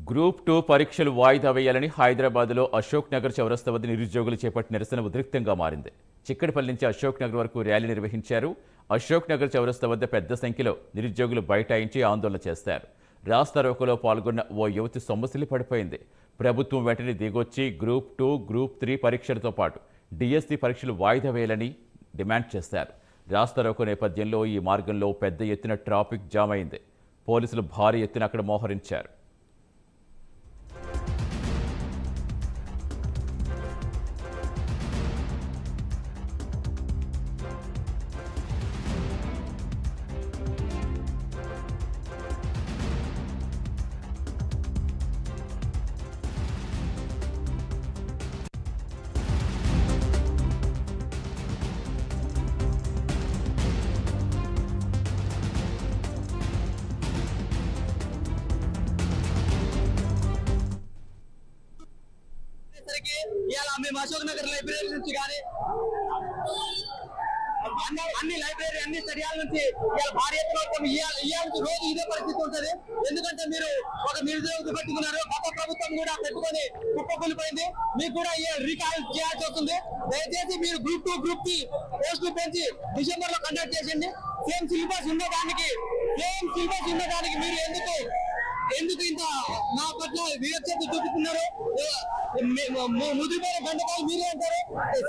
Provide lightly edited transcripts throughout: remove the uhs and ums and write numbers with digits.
Group 2 పరీక్షలు వాయిదా వేయాలని హైదరాబాద్లో అశోక్ నగర్ చౌరస్తా వద్ద నిరుద్యోగులు చేపట్టిన నిరసన ఉద్రిక్తంగా మారింది. చిక్కడపల్లి నుంచి అశోక్ నగర్ వరకు ర్యాలీ నిర్వహించారు. అశోక్ నగర్ చౌరస్తా వద్ద పెద్ద సంఖ్యలో నిరుద్యోగులు బైఠాయించి ఆందోళన చేశారు. రాస్తారోకోలో పాల్గొన్న ఓ యువతి సొమ్మసిల్లి పడిపోయింది. ప్రభుత్వం వెంటనే దిగొచ్చి గ్రూప్ 2, గ్రూప్ 3 పరీక్షలతో పాటు డిఎస్సి పరీక్షలు వాయిదా వేయాలని డిమాండ్ చేశారు. రాస్తారోకో నేపథ్యంలో ఈ మార్గంలో పెద్ద ఎత్తున ట్రాఫిక్ జామ్ అయింది. పోలీసులు భారీ ఎత్తున అక్కడ మోహరించారు. మేము అశోక్ నగర్ లైబ్రరీ నుంచి కానీ అన్ని లైబ్రరీ అన్ని స్టడియాల నుంచి భారీ ఎత్తున రోజు ఇదే పరిస్థితి ఉంటుంది. ఎందుకంటే మీరు ఒక నిరుద్యోగం పెట్టుకున్నారు, గత ప్రభుత్వం కూడా పెట్టుకొని కుప్పకూలిపోయింది. మీకు కూడా రీకాల్ చేయాల్సి వస్తుంది. దయచేసి మీరు గ్రూప్ 2, గ్రూప్ 3 పోస్టులు పెంచి డిసెంబర్ లో కండక్ట్ చేసింది. సేమ్ సిలబస్ ఉండడానికి మీరు ఎందుకు ఇంత నా పట్ల వివక్షత చూపుతున్నారు? ముదిరిపోయిన గంటకాలు మీరే అంటారు.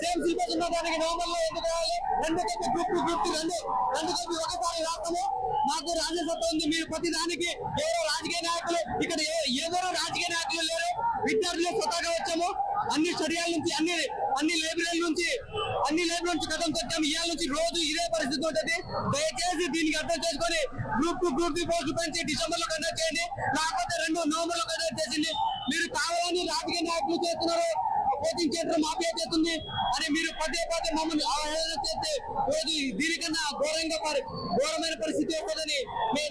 సేమ్ సిలబస్ ఉన్న దానికి నవంబర్ లో ఎందుకు రావాలి? రెండు కలిపి గ్రూప్ 2, గ్రూప్ 3 రెండు కలిపి ఒకసారి రాస్తాము. మాకు రాజ్యసత్తా ఉంది. మీరు ప్రతి దానికి ఎవరో రాజకీయ నాయకులు ఇక్కడ ఎవరో రాజకీయ నాయకులు లేరు. విద్యార్థులు స్వతహాగా వచ్చాము. అన్ని స్టడియాల నుంచి అన్ని లైబ్రరీల నుంచి కథం వచ్చాము. ఇవాళ నుంచి రోజు ఇదే పరిస్థితి ఉంటుంది. దయచేసి దీనికి అర్థం చేసుకొని గ్రూప్ 2, గ్రూప్ 3 పోస్టులు పెంచి డిసెంబర్ లో కండక్ట్ చేయండి. లేకపోతే 2 నవంబర్ లో కండక్ట్ చేసింది. మీరు కావాలని రాజకీయ నాయకులు చేస్తున్నారు, కోచింగ్ కేంద్రం మాఫియా చేస్తుంది అని మీరు పదే మమ్మల్ని అవహేళన చేస్తే రోజు దీనికన్నా ఘోరమైన పరిస్థితి వస్తుందని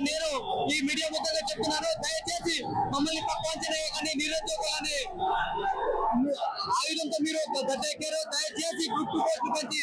నేను ఈ మీడియా ముఖంగా చెప్తున్నాను. దయచేసి మమ్మల్ని పక్వాంచనేయకండి. నిరుద్యోగులని ఆయుధంతో మీరు గద్దెక్కారు. దయచేసి గ్రూప్ 2 పోస్టులు పెంచి